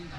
Try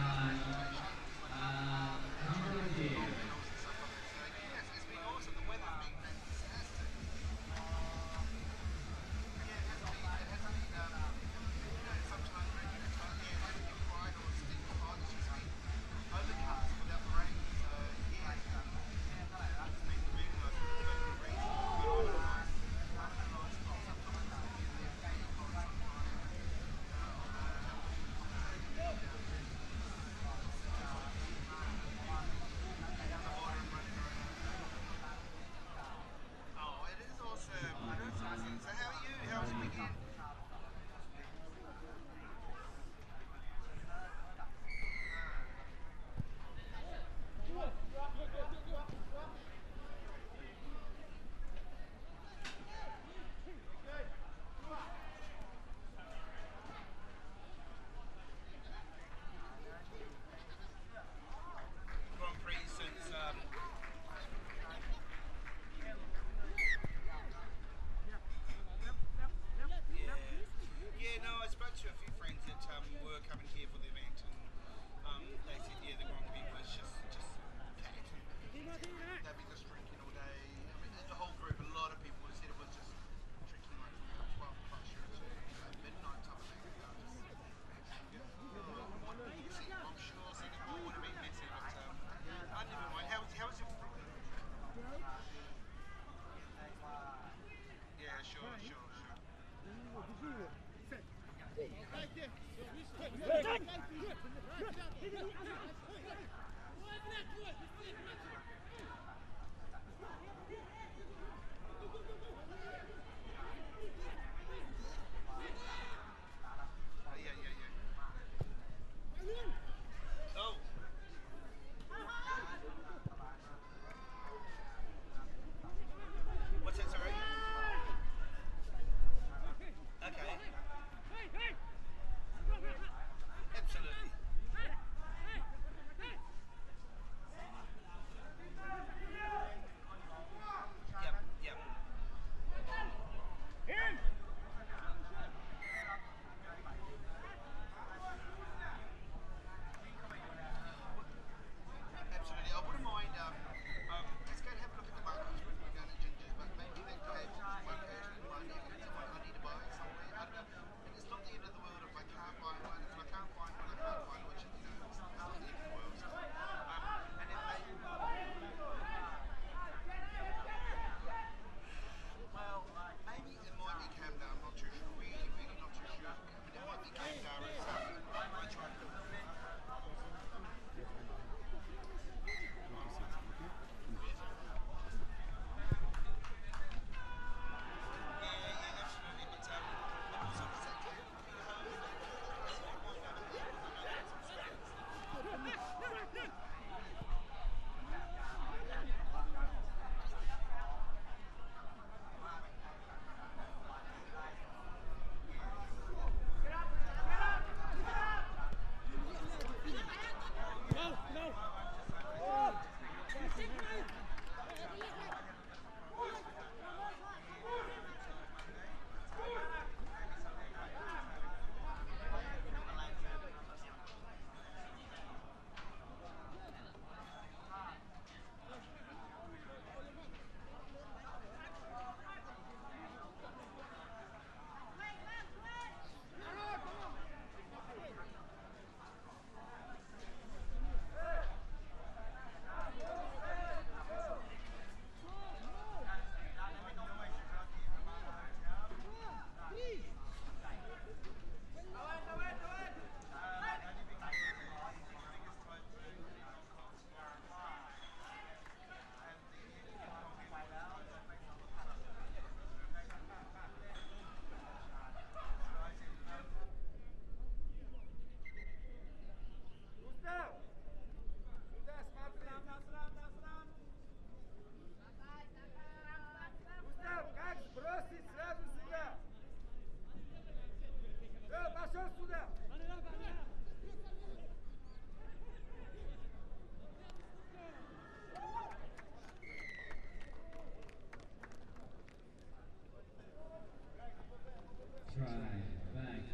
back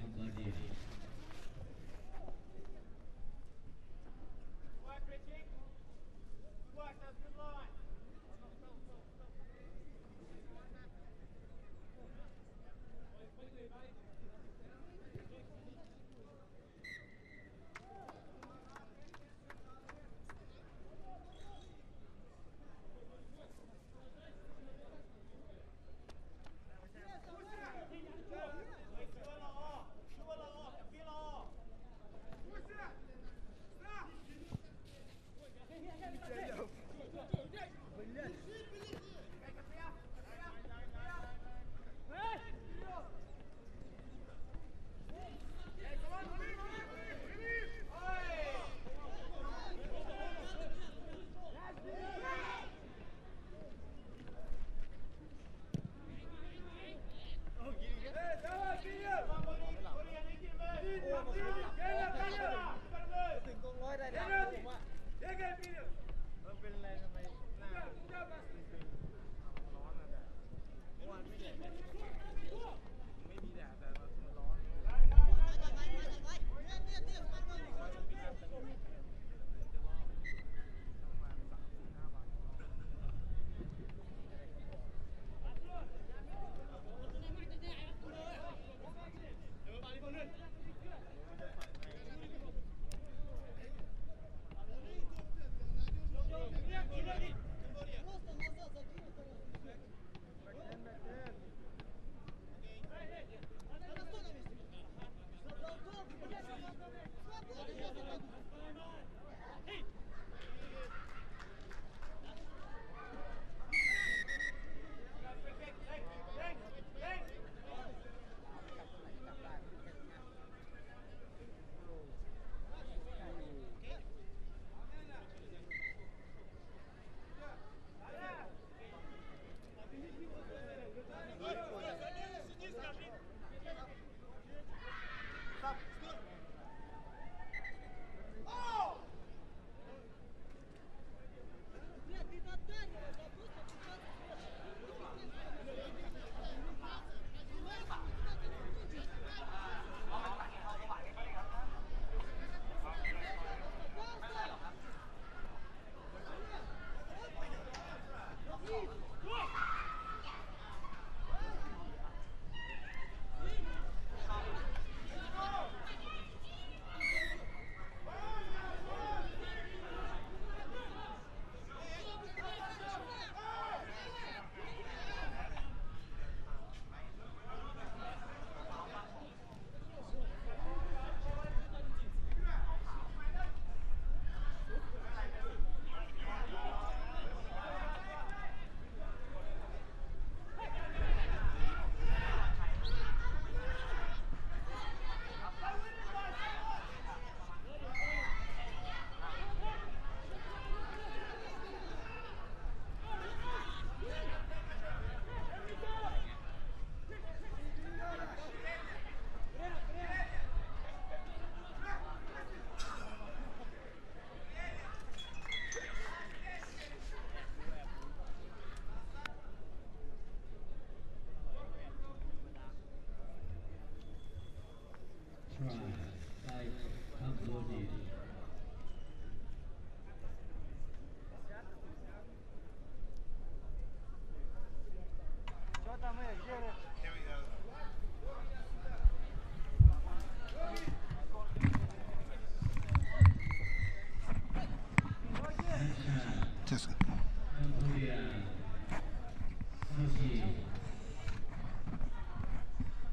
Cambodia.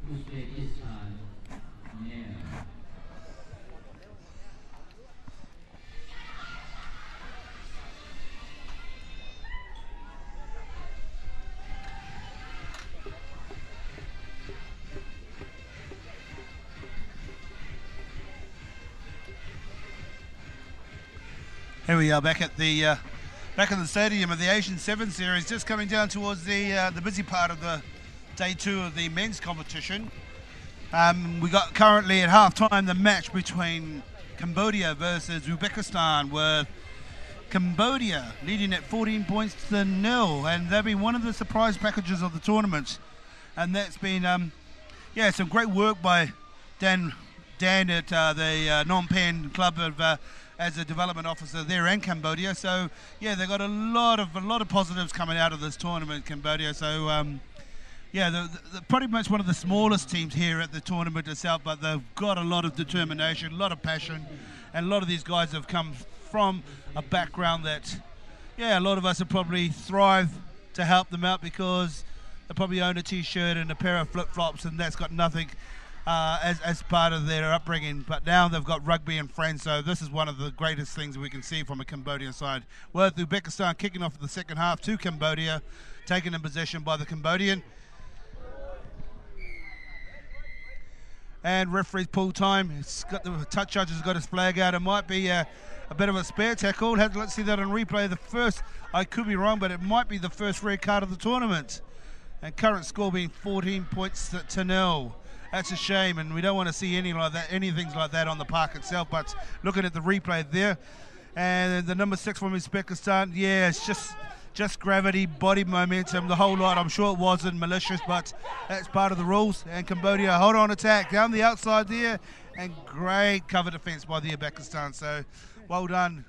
Uzbekistan. Yeah. Here we are back at the back in the stadium of the Asian Sevens Series, just coming down towards the busy part of the day 2 of the men's competition. We got currently at half-time the match between Cambodia versus Uzbekistan, with Cambodia leading at 14 points to 0, and they've been one of the surprise packages of the tournament. And that's been, some great work by Dan at the Phnom Penh club of as a development officer there in Cambodia. So yeah, they got a lot of positives coming out of this tournament, Cambodia. So they're pretty much one of the smallest teams here at the tournament itself, but they've got a lot of determination, a lot of passion, and a lot of these guys have come from a background that, a lot of us would probably thrive to help them out, because they probably own a t-shirt and a pair of flip-flops, and that's got nothing as part of their upbringing. But now they've got rugby and friends, so this is one of the greatest things we can see from a Cambodian side. With Uzbekistan kicking off the second half to Cambodia, taken in possession by the Cambodian. And referee's pull time. It's got the touch judge has got his flag out. It might be a bit of a spare tackle. Let's see that on replay. The first, I could be wrong, but it might be the first red card of the tournament. And current score being 14 points to 0. That's a shame, and we don't want to see anything like that on the park itself. But looking at the replay there, and the number 6 from Uzbekistan, it's just gravity, body momentum, the whole lot. I'm sure it wasn't malicious, but that's part of the rules. And Cambodia hold on attack down the outside there, and great cover defence by the Uzbekistan. So well done.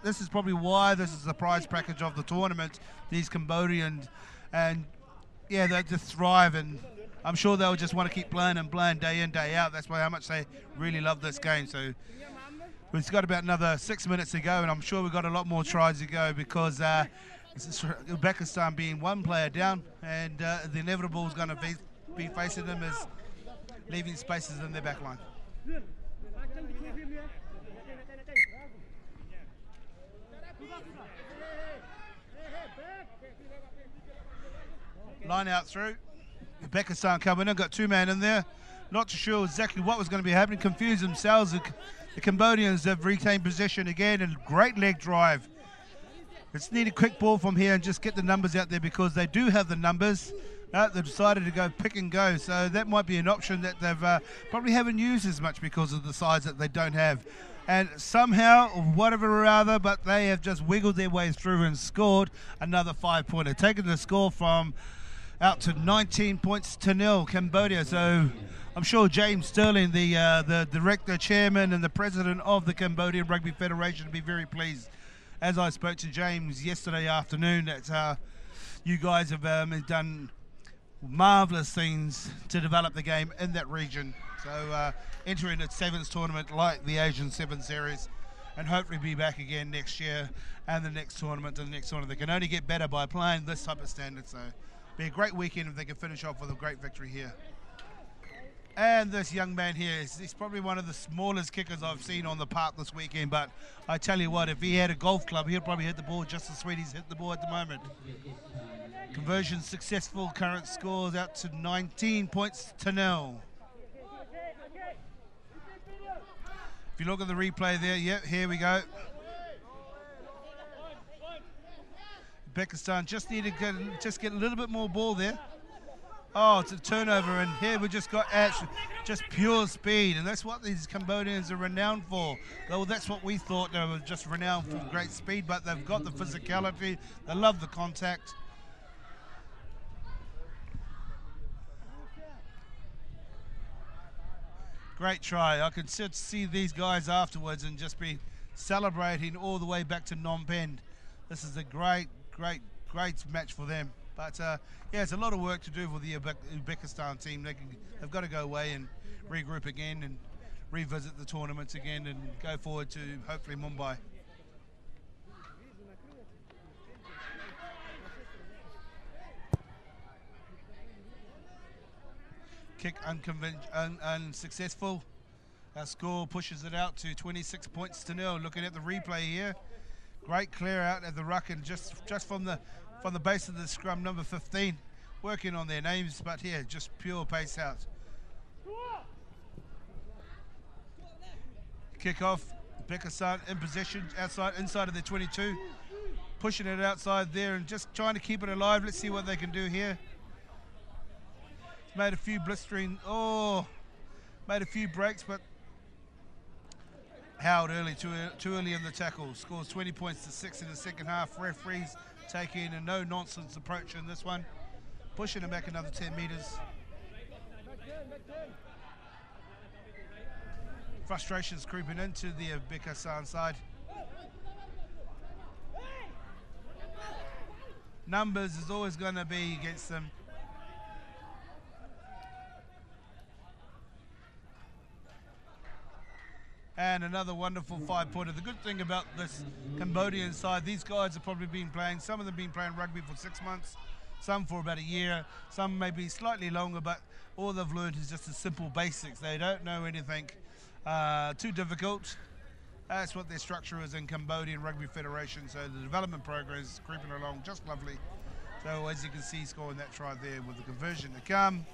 This is probably why this is the prize package of the tournament. These Cambodians, and they just thrive, and I'm sure they'll just want to keep playing and playing day in, day out. That's why how much they really love this game. So we've got about another 6 minutes to go, and I'm sure we've got a lot more tries to go, because Uzbekistan being one player down, and the inevitable is going to be facing them as leaving spaces in their back line. Line out through. Uzbekistan coming in, got 2 men in there. Not too sure exactly what was going to be happening. Confused themselves. The Cambodians have retained possession again, and great leg drive. It's need a quick ball from here and just get the numbers out there, because they do have the numbers. They've decided to go pick and go, so that might be an option that they've probably haven't used as much because of the size that they don't have. And somehow, whatever or other, but they have just wiggled their way through and scored another 5-pointer, taking the score from out to 19 points to 0, Cambodia. So I'm sure James Sterling, the director, chairman, and the president of the Cambodian Rugby Federation, will be very pleased. As I spoke to James yesterday afternoon, that you guys have done marvellous things to develop the game in that region. So entering a sevens tournament like the Asian Sevens Series, and hopefully be back again next year and the next tournament and the next tournament. They can only get better by playing this type of standard. So be a great weekend if they can finish off with a great victory here. And this young man here, he's probably one of the smallest kickers I've seen on the park this weekend, but I tell you what, if he had a golf club, he'd probably hit the ball just as sweet he's hit the ball at the moment. Conversion successful, current scores out to 19 points to 0. If you look at the replay there, here we go. Uzbekistan just need to get a little bit more ball there. Oh, it's a turnover, and here we just got just pure speed, and that's what these Cambodians are renowned for. Well, that's what we thought. They were just renowned for great speed, but they've got the physicality. They love the contact. Great try. I could see these guys afterwards and just be celebrating all the way back to Phnom Penh. This is a great match for them. But it's a lot of work to do for the Uzbekistan team. They've got to go away and regroup again and revisit the tournaments again and go forward to hopefully Mumbai. Kick unsuccessful. Our score pushes it out to 26 points to 0. Looking at the replay here, great clear out at the ruck, and just from the base of the scrum, number 15, working on their names, but here just pure pace out. Kickoff. Uzbekistan in possession inside of their 22, pushing it outside there and just trying to keep it alive. Let's see what they can do here. Made a few made a few breaks, but held early, too early in the tackle. Scores 20 points to 6 in the second half. Referees taking a no-nonsense approach in this one, pushing it back another 10 metres. Frustrations creeping into the Uzbekistan side. Numbers is always going to be against them. And another wonderful 5-pointer. The good thing about this Cambodian side, these guys have probably been playing, some of them been playing rugby for 6 months, some for about a year, some maybe slightly longer, but all they've learned is just the simple basics. They don't know anything too difficult. That's what their structure is in Cambodian Rugby Federation. So the development program is creeping along just lovely. So as you can see, scoring that try there with the conversion to come,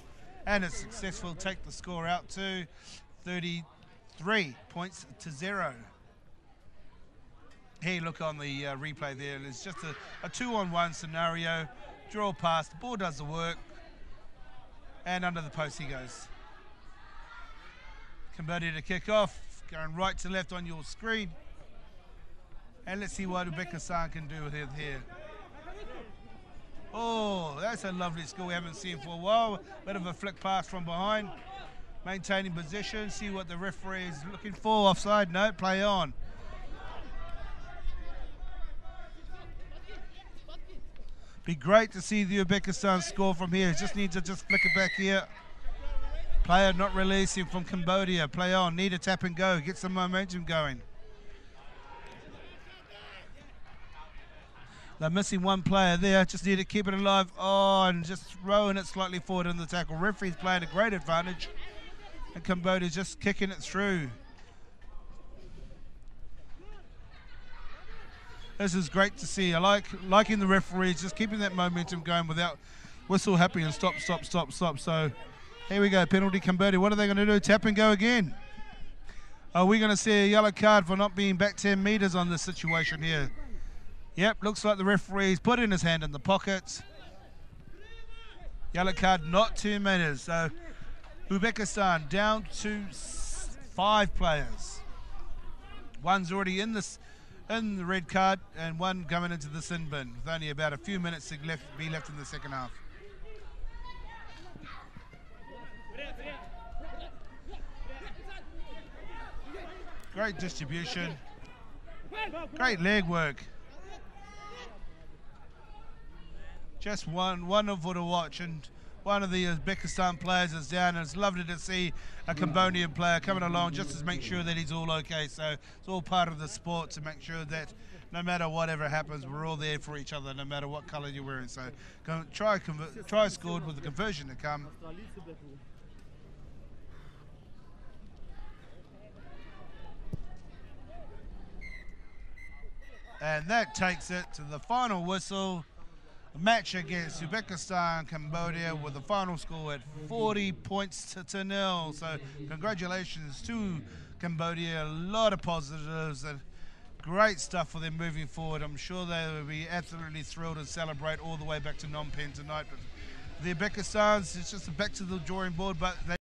and it's successful. Take the score out to 33 points to 0. Here, look on the replay there. It's just a 2-on-1 scenario. Draw pass, the ball does the work, and under the post he goes. Cambodia to kick off, going right to left on your screen. And let's see what Uzbekistan can do with it here. Oh, that's a lovely score we haven't seen for a while. Bit of a flick pass from behind. Maintaining position, see what the referee is looking for. Offside, no, play on. Be great to see the Uzbekistan score from here. Just need to flick it back here. Player not releasing from Cambodia. Play on. Need a tap and go. Get some momentum going. They're missing one player there. Just need to keep it alive. Oh, and just throwing it slightly forward in the tackle. Referee's playing a great advantage. And Cambodia's just kicking it through. This is great to see. I liking the referees just keeping that momentum going without whistle happy and stop. So here we go, penalty Cambodia. What are they going to do? Tap and go again. Are we going to see a yellow card for not being back 10 metres on this situation here? Yep, looks like the referee's putting his hand in the pocket. Yellow card, not 2 metres. So Uzbekistan down to 5 players. One's already in the red card and one coming into the sin bin with only about a few minutes to be left in the second half. Great distribution, great leg work. Just wonderful to watch, and one of the Uzbekistan players is down, and it's lovely to see a Cambodian player coming along just to make sure that he's all okay. So it's all part of the sport to make sure that no matter whatever happens, we're all there for each other, no matter what colour you're wearing. So try scored with the conversion to come. And that takes it to the final whistle. A match against Uzbekistan, Cambodia, with the final score at 40 points to 0. So congratulations to Cambodia. A lot of positives and great stuff for them moving forward. I'm sure they will be absolutely thrilled and celebrate all the way back to Phnom Penh tonight. But the Uzbekistans, it's just back to the drawing board, but they